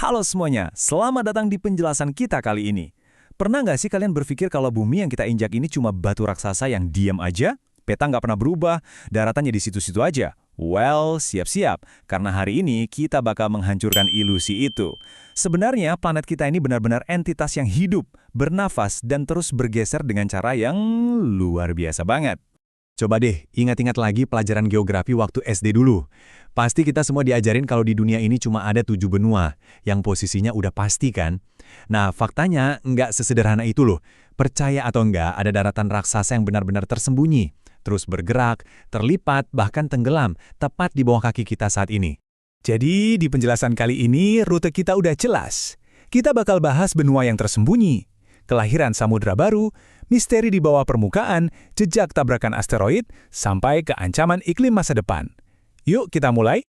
Halo semuanya, selamat datang di penjelasan kita kali ini. Pernah nggak sih kalian berpikir kalau bumi yang kita injak ini cuma batu raksasa yang diam aja? Peta nggak pernah berubah, daratannya di situ-situ aja. Well, siap-siap, karena hari ini kita bakal menghancurkan ilusi itu. Sebenarnya planet kita ini benar-benar entitas yang hidup, bernafas, dan terus bergeser dengan cara yang luar biasa banget. Coba deh, ingat-ingat lagi pelajaran geografi waktu SD dulu. Pasti kita semua diajarin kalau di dunia ini cuma ada 7 benua, yang posisinya udah pasti kan? Nah, faktanya nggak sesederhana itu loh. Percaya atau enggak, ada daratan raksasa yang benar-benar tersembunyi, terus bergerak, terlipat, bahkan tenggelam, tepat di bawah kaki kita saat ini. Jadi, di penjelasan kali ini, rute kita udah jelas. Kita bakal bahas benua yang tersembunyi, kelahiran samudra baru, misteri di bawah permukaan, jejak tabrakan asteroid, sampai ke ancaman iklim masa depan. Yuk kita mulai.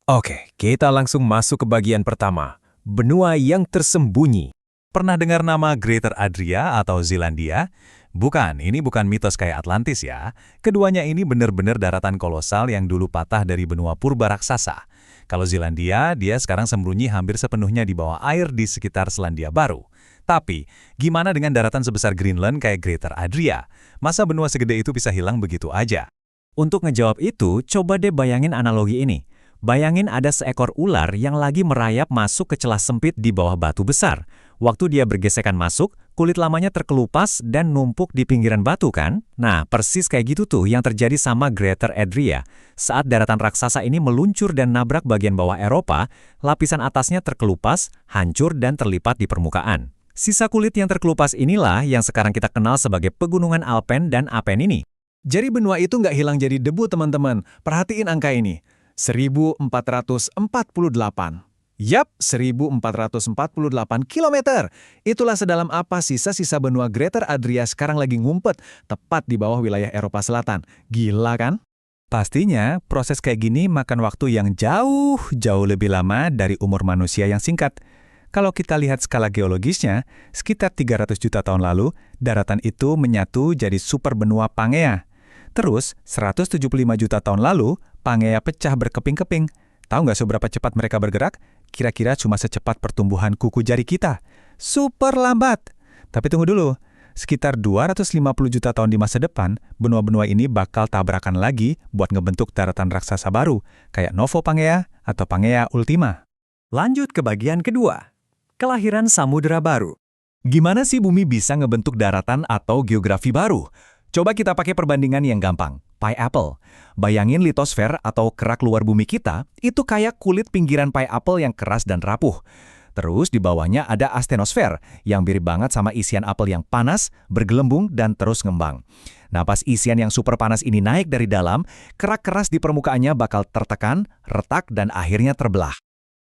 Oke, kita langsung masuk ke bagian pertama, benua yang tersembunyi. Pernah dengar nama Greater Adria atau Zealandia? Bukan, ini bukan mitos kayak Atlantis ya. Keduanya ini benar-benar daratan kolosal yang dulu patah dari benua purba raksasa. Kalau Zealandia, dia sekarang sembunyi hampir sepenuhnya di bawah air di sekitar Selandia Baru. Tapi, gimana dengan daratan sebesar Greenland kayak Greater Adria? Masa benua segede itu bisa hilang begitu aja? Untuk ngejawab itu, coba deh bayangin analogi ini. Bayangin ada seekor ular yang lagi merayap masuk ke celah sempit di bawah batu besar. Waktu dia bergesekan masuk, kulit lamanya terkelupas dan numpuk di pinggiran batu kan? Nah, persis kayak gitu tuh yang terjadi sama Greater Adria. Saat daratan raksasa ini meluncur dan nabrak bagian bawah Eropa, lapisan atasnya terkelupas, hancur dan terlipat di permukaan. Sisa kulit yang terkelupas inilah yang sekarang kita kenal sebagai pegunungan Alpen dan Apen ini. Jadi benua itu nggak hilang jadi debu teman-teman. Perhatiin angka ini. 1448. Yap, 1448 kilometer. Itulah sedalam apa sisa-sisa benua Greater Adria sekarang lagi ngumpet, tepat di bawah wilayah Eropa Selatan. Gila kan? Pastinya, proses kayak gini makan waktu yang jauh lebih lama dari umur manusia yang singkat. Kalau kita lihat skala geologisnya, sekitar 300 juta tahun lalu, daratan itu menyatu jadi super benua Pangea. Terus, 175 juta tahun lalu, Pangea pecah berkeping-keping. Tahu nggak seberapa cepat mereka bergerak? Kira-kira cuma secepat pertumbuhan kuku jari kita. Super lambat! Tapi tunggu dulu, sekitar 250 juta tahun di masa depan, benua-benua ini bakal tabrakan lagi buat ngebentuk daratan raksasa baru, kayak Novo Pangea atau Pangea Ultima. Lanjut ke bagian kedua. Kelahiran samudera baru. Gimana sih bumi bisa ngebentuk daratan atau geografi baru? Coba kita pakai perbandingan yang gampang. Pineapple. Bayangin litosfer atau kerak luar bumi kita, itu kayak kulit pinggiran pineapple yang keras dan rapuh. Terus di bawahnya ada astenosfer, yang mirip banget sama isian apel yang panas, bergelembung, dan terus ngembang. Nah, pas isian yang super panas ini naik dari dalam, kerak keras di permukaannya bakal tertekan, retak, dan akhirnya terbelah.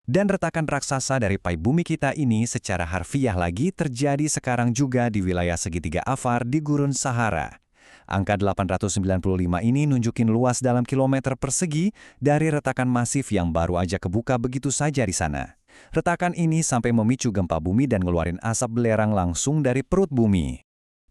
Dan retakan raksasa dari pai bumi kita ini secara harfiah lagi terjadi sekarang juga di wilayah segitiga Afar di Gurun Sahara. Angka 895 ini nunjukin luas dalam kilometer persegi dari retakan masif yang baru aja kebuka begitu saja di sana. Retakan ini sampai memicu gempa bumi dan ngeluarin asap belerang langsung dari perut bumi.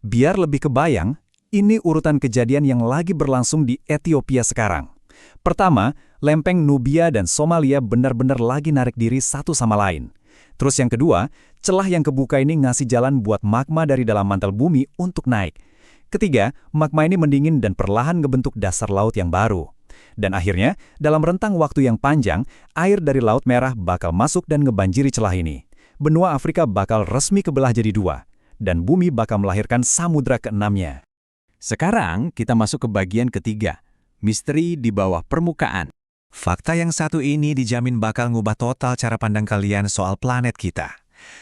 Biar lebih kebayang, ini urutan kejadian yang lagi berlangsung di Ethiopia sekarang. Pertama, lempeng Nubia dan Somalia benar-benar lagi narik diri satu sama lain. Terus yang kedua, celah yang kebuka ini ngasih jalan buat magma dari dalam mantel bumi untuk naik. Ketiga, magma ini mendingin dan perlahan ngebentuk dasar laut yang baru. Dan akhirnya, dalam rentang waktu yang panjang, air dari Laut Merah bakal masuk dan ngebanjiri celah ini. Benua Afrika bakal resmi kebelah jadi dua, dan bumi bakal melahirkan samudra keenamnya. Sekarang, kita masuk ke bagian ketiga, misteri di bawah permukaan. Fakta yang satu ini dijamin bakal ngubah total cara pandang kalian soal planet kita.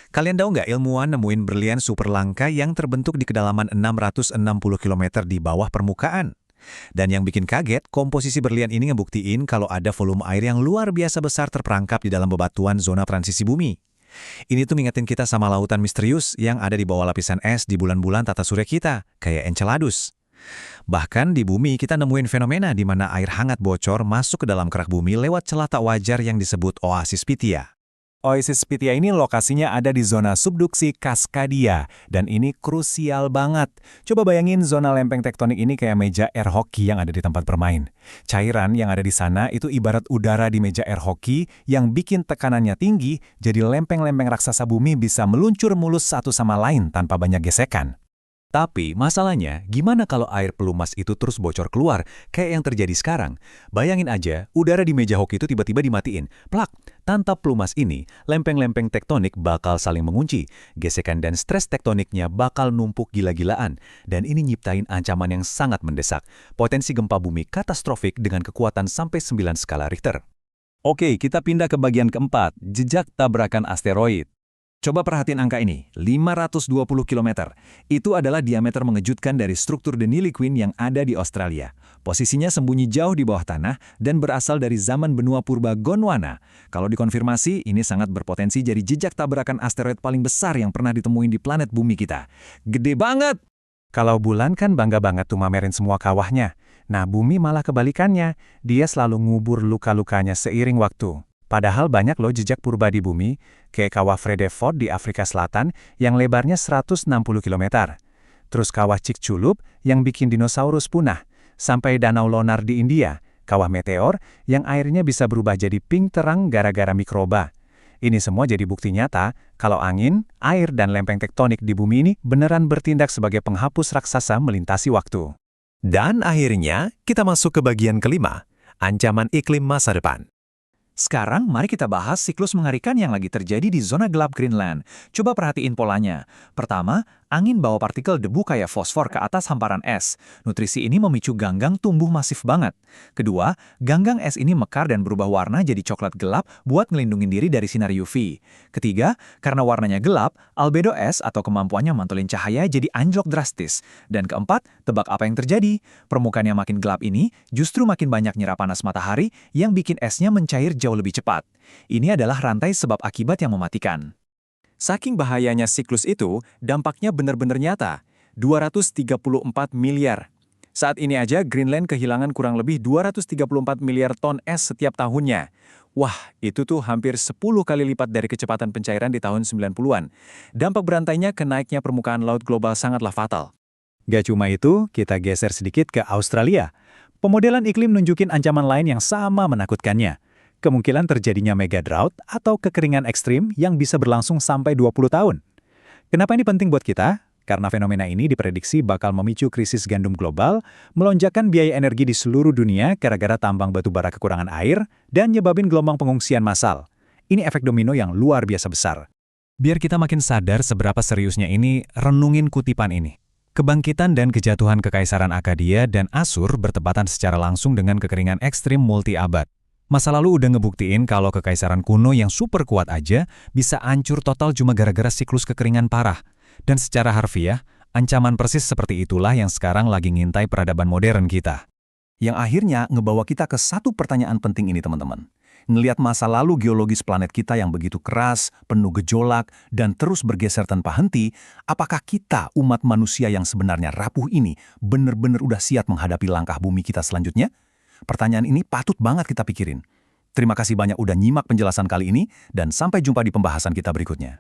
Kalian tahu nggak ilmuwan nemuin berlian super langka yang terbentuk di kedalaman 660 km di bawah permukaan? Dan yang bikin kaget, komposisi berlian ini ngebuktiin kalau ada volume air yang luar biasa besar terperangkap di dalam bebatuan zona transisi bumi. Ini tuh ngingetin kita sama lautan misterius yang ada di bawah lapisan es di bulan-bulan tata surya kita, kayak Enceladus. Bahkan di bumi kita nemuin fenomena di mana air hangat bocor masuk ke dalam kerak bumi lewat celah tak wajar yang disebut oasis Pythia. Oasis Pythia ini lokasinya ada di zona subduksi Cascadia, dan ini krusial banget. Coba bayangin zona lempeng tektonik ini kayak meja air hockey yang ada di tempat bermain. Cairan yang ada di sana itu ibarat udara di meja air hockey yang bikin tekanannya tinggi, jadi lempeng-lempeng raksasa bumi bisa meluncur mulus satu sama lain tanpa banyak gesekan. Tapi masalahnya, gimana kalau air pelumas itu terus bocor keluar, kayak yang terjadi sekarang? Bayangin aja, udara di meja hoki itu tiba-tiba dimatiin. Plak! Tanpa pelumas ini, lempeng-lempeng tektonik bakal saling mengunci. Gesekan dan stres tektoniknya bakal numpuk gila-gilaan. Dan ini nyiptain ancaman yang sangat mendesak. Potensi gempa bumi katastrofik dengan kekuatan sampai 9 skala Richter. Oke, kita pindah ke bagian keempat, jejak tabrakan asteroid. Coba perhatiin angka ini, 520 km. Itu adalah diameter mengejutkan dari struktur Denili Queen yang ada di Australia. Posisinya sembunyi jauh di bawah tanah dan berasal dari zaman benua purba Gondwana. Kalau dikonfirmasi, ini sangat berpotensi jadi jejak tabrakan asteroid paling besar yang pernah ditemuin di planet bumi kita. Gede banget! Kalau bulan kan bangga banget tuh mamerin semua kawahnya. Nah, bumi malah kebalikannya. Dia selalu ngubur luka-lukanya seiring waktu. Padahal banyak loh jejak purba di bumi, kayak kawah Vredefort di Afrika Selatan yang lebarnya 160 km. Terus kawah Chicxulub yang bikin dinosaurus punah, sampai Danau Lonar di India, kawah meteor yang airnya bisa berubah jadi pink terang gara-gara mikroba. Ini semua jadi bukti nyata kalau angin, air, dan lempeng tektonik di bumi ini beneran bertindak sebagai penghapus raksasa melintasi waktu. Dan akhirnya, kita masuk ke bagian kelima, ancaman iklim masa depan. Sekarang, mari kita bahas siklus mengerikan yang lagi terjadi di zona gelap Greenland. Coba perhatiin polanya. Pertama, angin bawa partikel debu kayak fosfor ke atas hamparan es. Nutrisi ini memicu ganggang tumbuh masif banget. Kedua, ganggang es ini mekar dan berubah warna jadi coklat gelap buat ngelindungin diri dari sinar UV. Ketiga, karena warnanya gelap, albedo es atau kemampuannya mantulin cahaya jadi anjlok drastis. Dan keempat, tebak apa yang terjadi? Permukaan yang makin gelap ini justru makin banyak nyerap panas matahari yang bikin esnya mencair jauh lebih cepat. Ini adalah rantai sebab akibat yang mematikan. Saking bahayanya siklus itu, dampaknya benar-benar nyata. 234 miliar. Saat ini aja Greenland kehilangan kurang lebih 234 miliar ton es setiap tahunnya. Wah, itu tuh hampir 10 kali lipat dari kecepatan pencairan di tahun 90-an. Dampak berantainya ke naiknya permukaan laut global sangatlah fatal. Gak cuma itu, kita geser sedikit ke Australia. Pemodelan iklim nunjukin ancaman lain yang sama menakutkannya. Kemungkinan terjadinya mega drought atau kekeringan ekstrim yang bisa berlangsung sampai 20 tahun. Kenapa ini penting buat kita? Karena fenomena ini diprediksi bakal memicu krisis gandum global, melonjakkan biaya energi di seluruh dunia gara-gara tambang batu bara kekurangan air, dan nyebabin gelombang pengungsian massal. Ini efek domino yang luar biasa besar. Biar kita makin sadar seberapa seriusnya ini, renungin kutipan ini. Kebangkitan dan kejatuhan Kekaisaran Akkadia dan Asur bertepatan secara langsung dengan kekeringan ekstrim multi-abad. Masa lalu udah ngebuktiin kalau kekaisaran kuno yang super kuat aja bisa hancur total cuma gara-gara siklus kekeringan parah. Dan secara harfiah, ancaman persis seperti itulah yang sekarang lagi ngintai peradaban modern kita. Yang akhirnya ngebawa kita ke satu pertanyaan penting ini teman-teman. Ngelihat masa lalu geologis planet kita yang begitu keras, penuh gejolak, dan terus bergeser tanpa henti, apakah kita, umat manusia yang sebenarnya rapuh ini, benar-benar udah siap menghadapi langkah bumi kita selanjutnya? Pertanyaan ini patut banget kita pikirin. Terima kasih banyak udah nyimak penjelasan kali ini, dan sampai jumpa di pembahasan kita berikutnya.